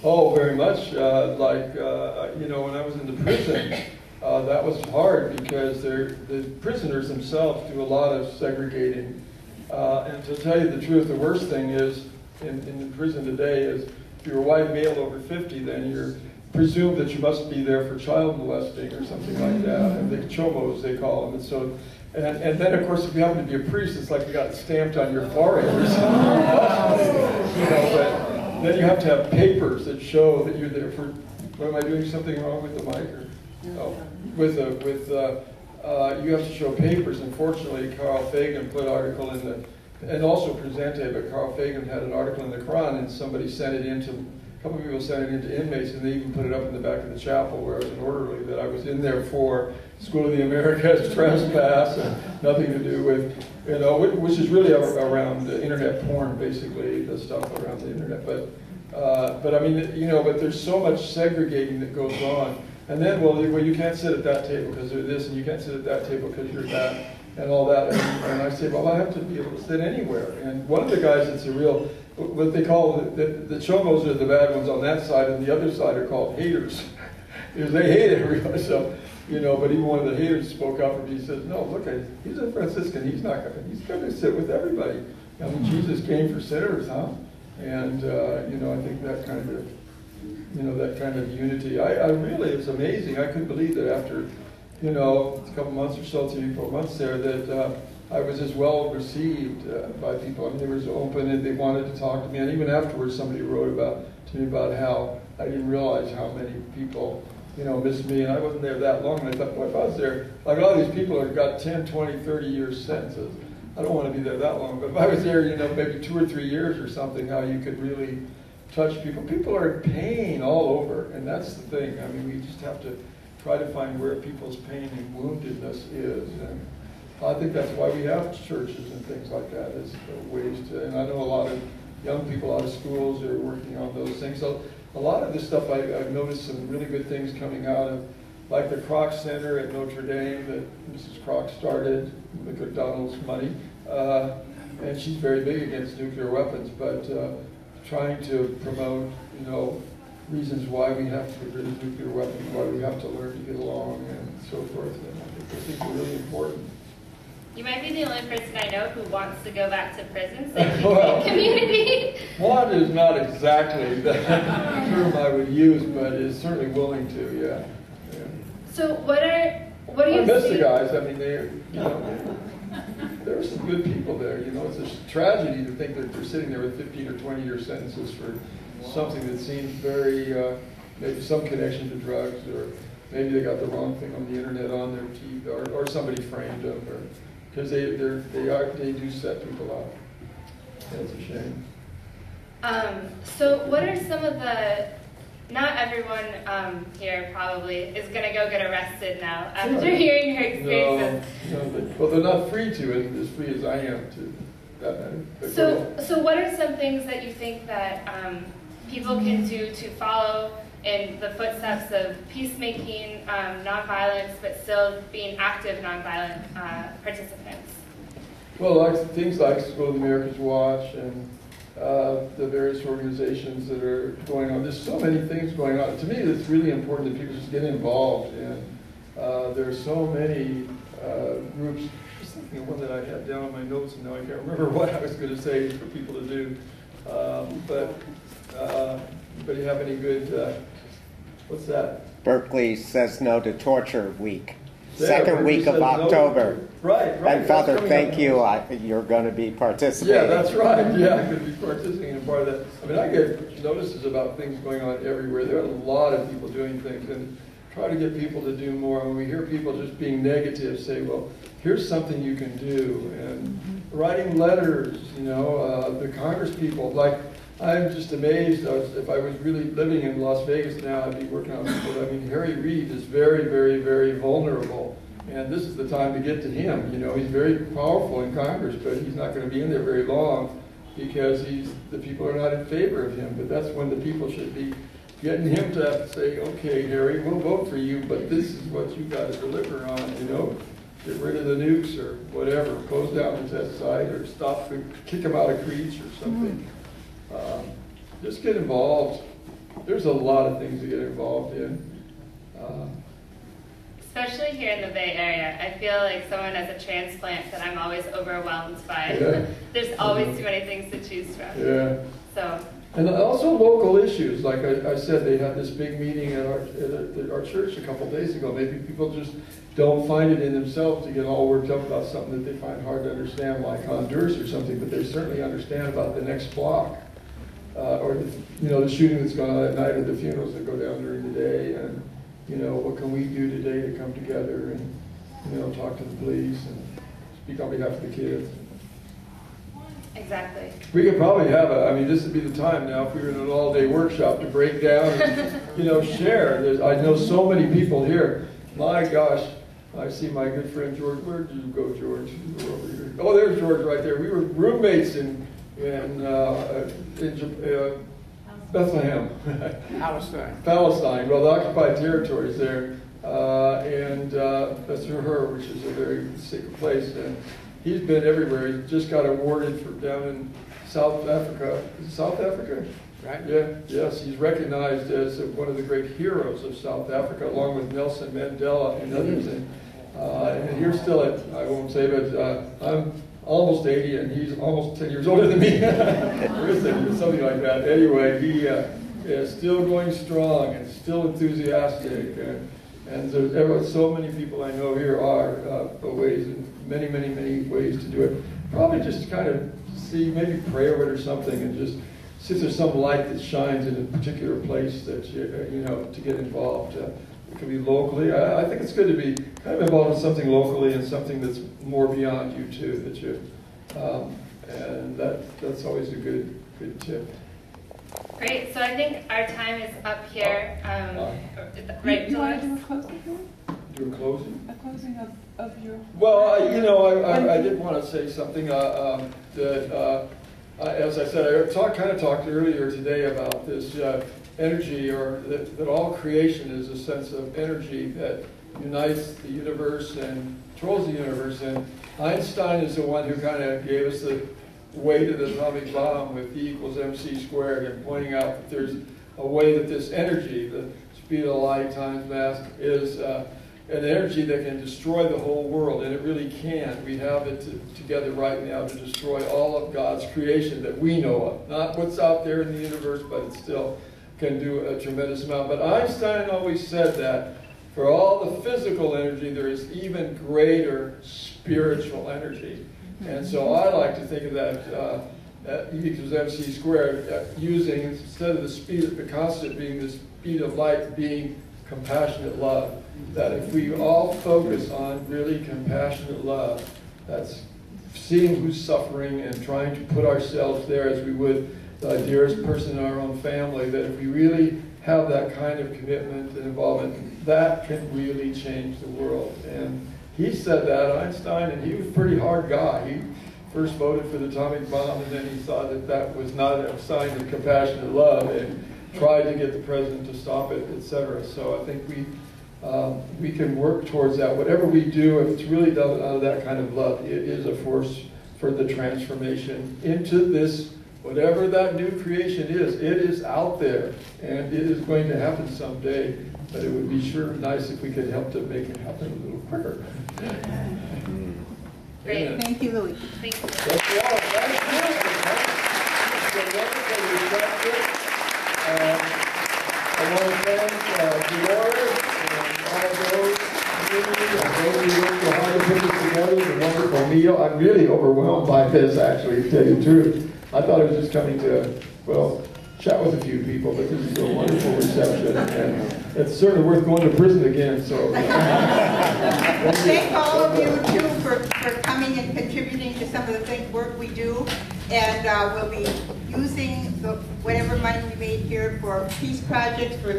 Oh, very much. You know, when I was in the prison, that was hard because the prisoners themselves do a lot of segregating. And to tell you the truth, the worst thing is in the prison today is if you're a white male over 50, then you're presumed that you must be there for child molesting or something like that. And the chomos, they call them. And so, and then of course, if you happen to be a priest, it's like you got it stamped on your forehead or something. You know, but then you have to have papers that show that you're there for. What, am I doing something wrong with the mic? Or, oh, you have to show papers. Unfortunately, Carl Fagan put an article in the, and also Presente, but Carl Fagan had an article in the Quran, and somebody sent it into, a couple of people sent it into inmates, and they even put it up in the back of the chapel where I was an orderly, that I was in there for School of the Americas, trespass, and nothing to do with, you know, which is really around internet porn, basically, the stuff around the internet. But I mean, you know, but there's so much segregating that goes on. And then, well, you can't sit at that table because they're this, and you can't sit at that table because you're that, and all that. And I say, well, I have to be able to sit anywhere. And one of the guys that's a real, what they call, the chomos are the bad ones on that side, and the other side are called haters. Because they hate everybody. So, you know, but even one of the haters spoke up, and he says, no, look, he's a Franciscan. He's going to sit with everybody. I mean, Jesus came for sinners, huh? And, you know, I think that kind of, you know, that kind of unity. I really, it's amazing. I couldn't believe that after, you know, a couple months or so, 3 or 4 months there, that I was as well received by people. I mean, they were so open and they wanted to talk to me. And even afterwards, somebody wrote to me about how I didn't realize how many people, you know, missed me. And I wasn't there that long. And I thought, boy, if I was there, like all these people have got 10, 20, 30 years sentences. I don't want to be there that long. But if I was there, you know, maybe 2 or 3 years or something, how you could really touch people. People are in pain all over, and that's the thing. I mean, we just have to try to find where people's pain and woundedness is. And I think that's why we have churches and things like that, is ways to, and I know a lot of young people out of schools are working on those things. So a lot of this stuff, I've noticed some really good things coming out of, like the Kroc Center at Notre Dame that Mrs. Kroc started with Donald's money. And she's very big against nuclear weapons, but trying to promote, you know, reasons why we have to get rid of nuclear weapons, why we have to learn to get along, and so forth. And I think those things are really important. You might be the only person I know who wants to go back to prison, so you well, community. One is not exactly the term I would use, but is certainly willing to, yeah. So what do you I miss the guys. I mean, you know, there are some good people there. You know, it's a tragedy to think that they're sitting there with 15 or 20-year sentences for something that seems very, maybe some connection to drugs, or maybe they got the wrong thing on the internet on their TV, or somebody framed them, or because they do set people up. That's a shame. So what are some of the, not everyone here probably is going to go get arrested now after hearing your experiences. No, well, they're not free to, as free as I am to. So what are some things that you think that people can do to follow in the footsteps of peacemaking, nonviolence, but still being active nonviolent participants? Well, like things like School of the Americas Watch and the various organizations that are going on. There's so many things going on. To me, it's really important that people just get involved. And there are so many groups. Just thinking of one that I had down on my notes, and now I can't remember what I was going to say for people to do. But you have any good, what's that? Berkeley says no to torture week. Second week of October. No. Right. And Father, thank you. You're going to be participating. Yeah, that's right. Yeah, I could be participating in part of that. I mean, I get notices about things going on everywhere. There are a lot of people doing things, and try to get people to do more. When we hear people just being negative, say, well, here's something you can do. And writing letters, you know, the Congress people, like, I'm just amazed. If I was really living in Las Vegas now, I'd be working on people. I mean, Harry Reid is very, very, very vulnerable. And this is the time to get to him. You know, he's very powerful in Congress, but he's not going to be in there very long because the people are not in favor of him. But that's when the people should be getting him to say, okay, Harry, we'll vote for you, but this is what you got to deliver on, you know. Get rid of the nukes or whatever, close down the test site or stop, kick them out of Creech or something. just get involved. There's a lot of things to get involved in. Especially here in the Bay Area, I feel like someone as a transplant that I'm always overwhelmed by. Yeah. There's always too many things to choose from. Yeah. So. And also local issues. Like I said, they had this big meeting at our church a couple days ago. Maybe people just don't find it in themselves to get all worked up about something that they find hard to understand, like Honduras or something, but they certainly understand about the next block. Or the shooting that's going on at night, or the funerals that go down during the day, and what can we do today to come together and talk to the police and speak on behalf of the kids. Exactly. We could probably have this would be the time now if we were in an all-day workshop to break down and share. I know so many people here. My gosh, I see my good friend George. Where did you go, George? You were over here. Oh, there's George right there. We were roommates in Bethlehem. Palestine, well, the occupied territories there. And that's her, which is a very sacred place. And he's been everywhere. He just got awarded for down in South Africa. Is it South Africa? Right. Yeah. Yes, he's recognized as one of the great heroes of South Africa, along with Nelson Mandela and others. And you're still at, I won't say, but I'm almost 80, and he's almost 10 years older than me. Or is it? Something like that. Anyway, he is still going strong and still enthusiastic. And there's so many people I know here are ways, and many, many, many ways to do it. Probably just kind of see, maybe pray over it or something, and just see if there's some light that shines in a particular place that to get involved. It could be locally. I think it's good to be kind of involved in something locally and something that's more beyond you too. And that's always a good tip. Great. So I think our time is up here. Right. You want to do a closing? Do a closing? A closing of your. Well, I did want to say something that. As I said, I kind of talked earlier today about this energy, or that all creation is a sense of energy that unites the universe and controls the universe. And Einstein is the one who kind of gave us the way to the atomic bomb with E equals mc squared, and pointing out that there's a way that this energy, the speed of light times mass, is an energy that can destroy the whole world, and it really can. We have it together right now to destroy all of God's creation that we know of. Not what's out there in the universe, but it still can do a tremendous amount. But Einstein always said that for all the physical energy, there is even greater spiritual energy. And so I like to think of that E equals mc squared, using, instead of the speed of the constant being the speed of light, being compassionate love. That if we all focus on really compassionate love, that's seeing who's suffering and trying to put ourselves there as we would the dearest person in our own family, that if we really have that kind of commitment and involvement, that can really change the world. And he said that, Einstein, and he was a pretty hard guy. He first voted for the atomic bomb, and then he thought that that was not a sign of compassionate love, and tried to get the president to stop it, etc. So I think we can work towards that. Whatever we do, if it's really done out of that kind of love, it is a force for the transformation into this, whatever that new creation is. It is out there, and it is going to happen someday, but it would be sure nice if we could help to make it happen a little quicker. Great. Amen. Thank you, Louis. Thank you. That's all. I want to thank Dolores and all those community and those who worked so hard to put this together. It was a wonderful meal. I'm really overwhelmed by this, actually, to tell you the truth. I thought it was just coming to, well, chat with a few people, but this is a wonderful reception, and it's certainly worth going to prison again. So, thank all of you too for coming and contributing to some of the work we do, and we'll be using whatever money we made here for peace projects for